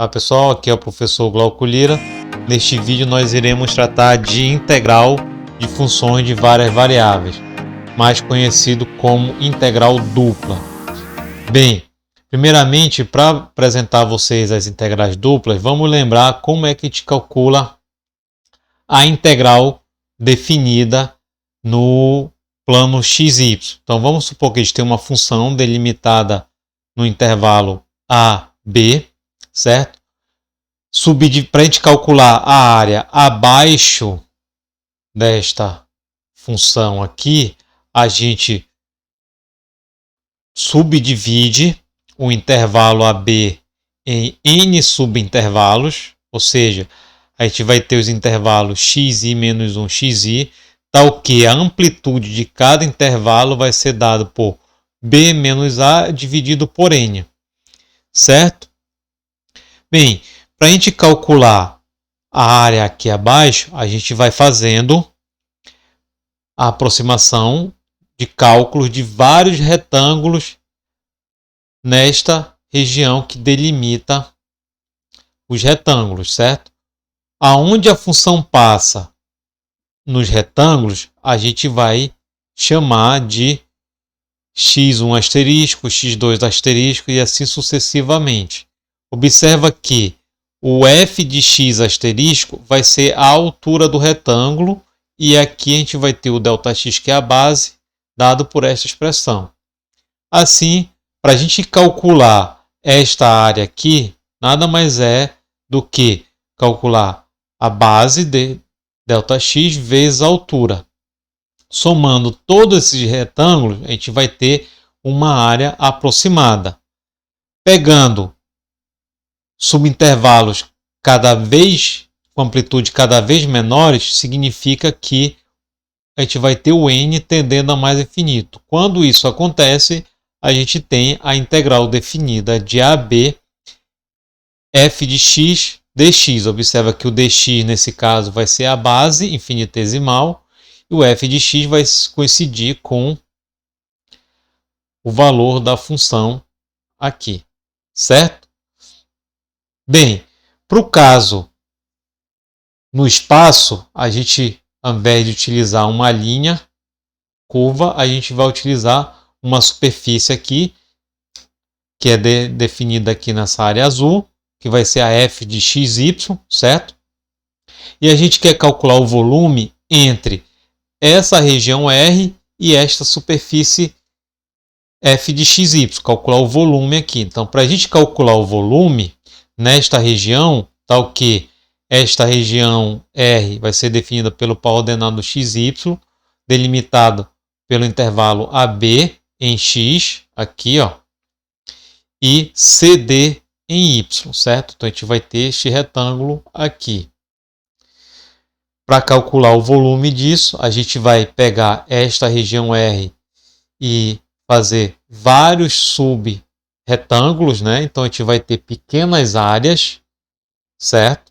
Olá pessoal, aqui é o professor Glauco Lira. Neste vídeo nós iremos tratar de integral de funções de várias variáveis, mais conhecido como integral dupla. Bem, primeiramente, para apresentar a vocês as integrais duplas, vamos lembrar como é que a gente calcula a integral definida no plano xy. Então vamos supor que a gente tem uma função delimitada no intervalo a, b, certo? Para a gente calcular a área abaixo desta função aqui, a gente subdivide o intervalo AB em n subintervalos, ou seja, a gente vai ter os intervalos xi menos 1 xi, tal que a amplitude de cada intervalo vai ser dado por b menos a dividido por n, certo? Bem, para a gente calcular a área aqui abaixo, a gente vai fazendo a aproximação de cálculos de vários retângulos nesta região que delimita os retângulos, certo? Aonde a função passa nos retângulos, a gente vai chamar de x1 asterisco, x2 asterisco e assim sucessivamente. Observa que o f de x asterisco vai ser a altura do retângulo e aqui a gente vai ter o ΔX, que é a base, dado por esta expressão. Assim, para a gente calcular esta área aqui, nada mais é do que calcular a base de ΔX vezes a altura. Somando todos esses retângulos, a gente vai ter uma área aproximada. Pegando subintervalos cada vez com amplitude cada vez menores, significa que a gente vai ter o n tendendo a mais infinito. Quando isso acontece, a gente tem a integral definida de AB f de x dx. Observa que o dx nesse caso vai ser a base infinitesimal e o f de x vai coincidir com o valor da função aqui, certo? Bem, para o caso no espaço, a gente, ao invés de utilizar uma linha curva, a gente vai utilizar uma superfície aqui, que é definida aqui nessa área azul, que vai ser a f de xy, certo? E a gente quer calcular o volume entre essa região R e esta superfície f de xy, calcular o volume aqui. Então, para a gente calcular o volume nesta região, tal que esta região R vai ser definida pelo par ordenado xy, delimitado pelo intervalo AB em x, aqui, ó, e CD em y, certo? Então a gente vai ter este retângulo aqui. Para calcular o volume disso, a gente vai pegar esta região R e fazer vários sub-retângulos, né? Então a gente vai ter pequenas áreas, certo?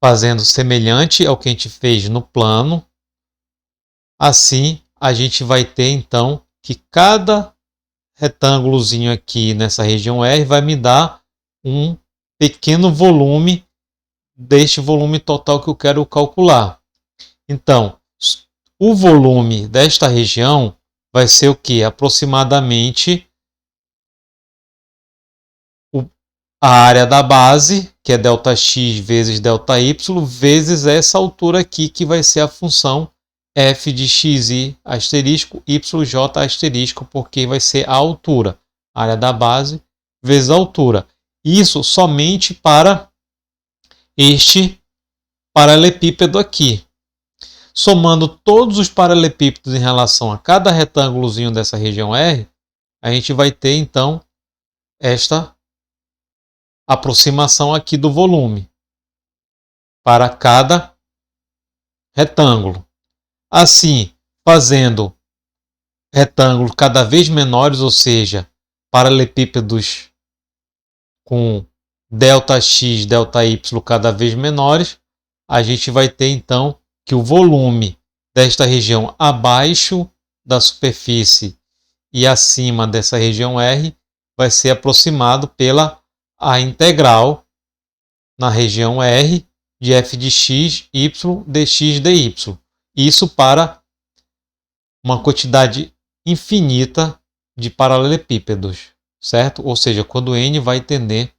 Fazendo semelhante ao que a gente fez no plano. Assim, a gente vai ter então que cada retângulozinho aqui nessa região R vai me dar um pequeno volume deste volume total que eu quero calcular. Então, o volume desta região vai ser o que? Aproximadamente a área da base, que é ΔX vezes ΔY, vezes essa altura aqui, que vai ser a função f de xi asterisco, yj asterisco, porque vai ser a altura, a área da base vezes a altura. Isso somente para este paralelepípedo aqui. Somando todos os paralelepípedos em relação a cada retângulozinho dessa região R, a gente vai ter então esta aproximação aqui do volume para cada retângulo. Assim, fazendo retângulos cada vez menores, ou seja, paralelepípedos com ΔX, ΔY cada vez menores, a gente vai ter então que o volume desta região abaixo da superfície e acima dessa região R vai ser aproximado pela a integral na região R de f de x, y, dx, dy. Isso para uma quantidade infinita de paralelepípedos, certo? Ou seja, quando n vai tender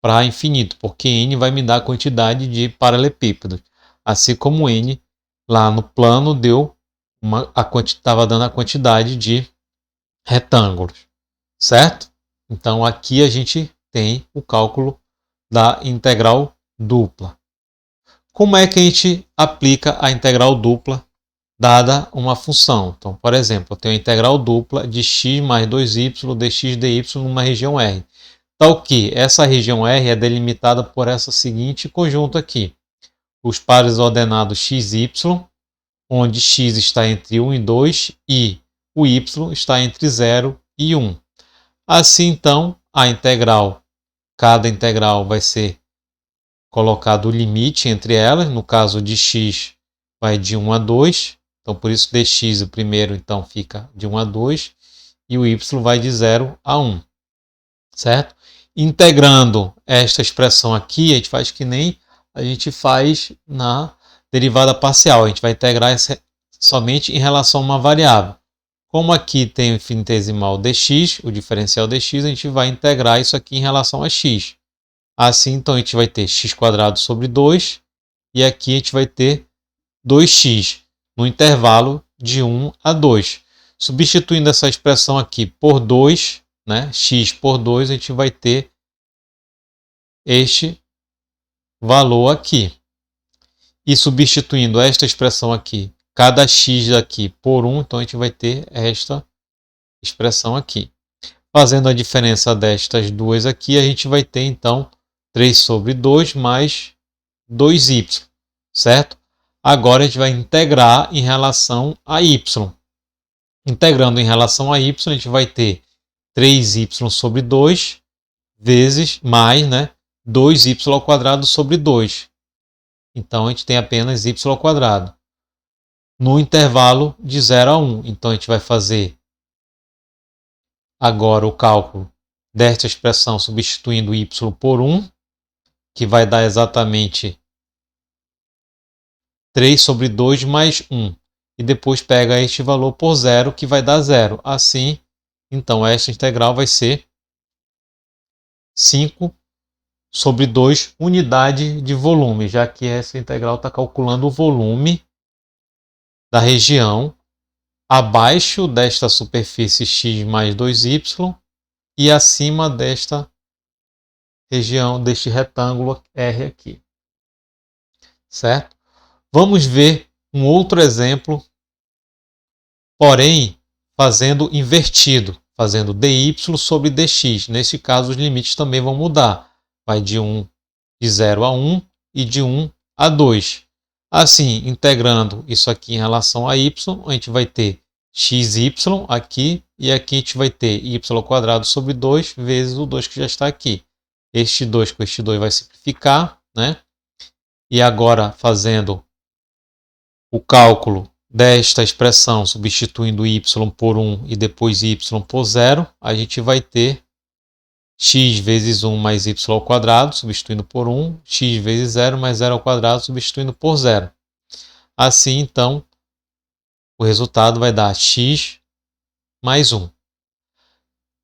para infinito, porque n vai me dar a quantidade de paralelepípedos. Assim como n lá no plano estava dando a quantidade de retângulos, certo? Então aqui a gente tem o cálculo da integral dupla. Como é que a gente aplica a integral dupla dada uma função? Então, por exemplo, eu tenho a integral dupla de x mais 2y dx dy numa região R. Tal que essa região R é delimitada por essa seguinte conjunto aqui. Os pares ordenados x e y, onde x está entre 1 e 2 e o y está entre 0 e 1. Assim, então, cada integral vai ser colocado o limite entre elas. No caso de x, vai de 1 a 2. Então, por isso, dx, o primeiro, então, fica de 1 a 2. E o y vai de 0 a 1. Certo? Integrando esta expressão aqui, a gente faz que nem a gente faz na derivada parcial. A gente vai integrar somente em relação a uma variável. Como aqui tem o infinitesimal dx, o diferencial dx, a gente vai integrar isso aqui em relação a x. Assim, então, a gente vai ter x² sobre 2, e aqui a gente vai ter 2x, no intervalo de 1 a 2. Substituindo essa expressão aqui por 2, né, x por 2, a gente vai ter este valor aqui. E substituindo esta expressão aqui, cada x aqui por 1, então a gente vai ter esta expressão aqui. Fazendo a diferença destas duas aqui, a gente vai ter então 3 sobre 2 mais 2y, certo? Agora a gente vai integrar em relação a y. Integrando em relação a y, a gente vai ter 3y sobre 2 vezes mais, né, 2y² sobre 2. Então, a gente tem apenas y². No intervalo de 0 a 1. Então, a gente vai fazer agora o cálculo desta expressão substituindo y por 1, que vai dar exatamente 3 sobre 2 mais 1. E depois pega este valor por 0, que vai dar 0. Assim, então, esta integral vai ser 5 sobre 2 unidade de volume, já que essa integral está calculando o volume da região abaixo desta superfície x mais 2y e acima desta região, deste retângulo R aqui. Certo? Vamos ver um outro exemplo, porém fazendo invertido, fazendo dy sobre dx. Nesse caso, os limites também vão mudar. Vai de 0 a 1 e de 1 a 2. Assim, integrando isso aqui em relação a y, a gente vai ter xy aqui, e aqui a gente vai ter y² sobre 2 vezes o 2 que já está aqui. Este 2 com este 2 vai simplificar, né? E agora, fazendo o cálculo desta expressão, substituindo y por 1 e depois y por 0, a gente vai ter x vezes 1 mais y², substituindo por 1, x vezes 0 mais 0², substituindo por 0. Assim, então, o resultado vai dar x mais 1.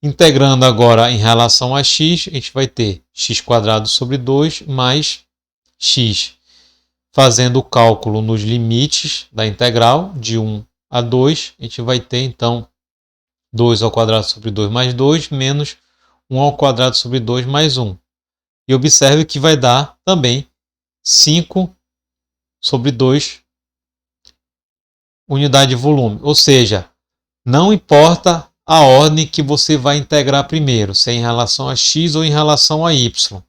Integrando agora em relação a x, a gente vai ter x² sobre 2 mais x. Fazendo o cálculo nos limites da integral, de 1 a 2, a gente vai ter, então, 2² sobre 2 mais 2, menos 1² sobre 2 mais 1. E observe que vai dar também 5 sobre 2 unidade de volume. Ou seja, não importa a ordem que você vai integrar primeiro, se é em relação a x ou em relação a y.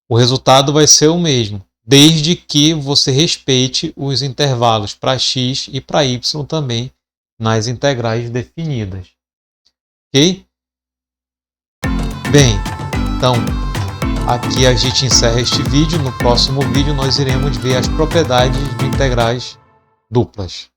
O resultado vai ser o mesmo, desde que você respeite os intervalos para x e para y também nas integrais definidas. Ok? Bem, então aqui a gente encerra este vídeo. No próximo vídeo nós iremos ver as propriedades de integrais duplas.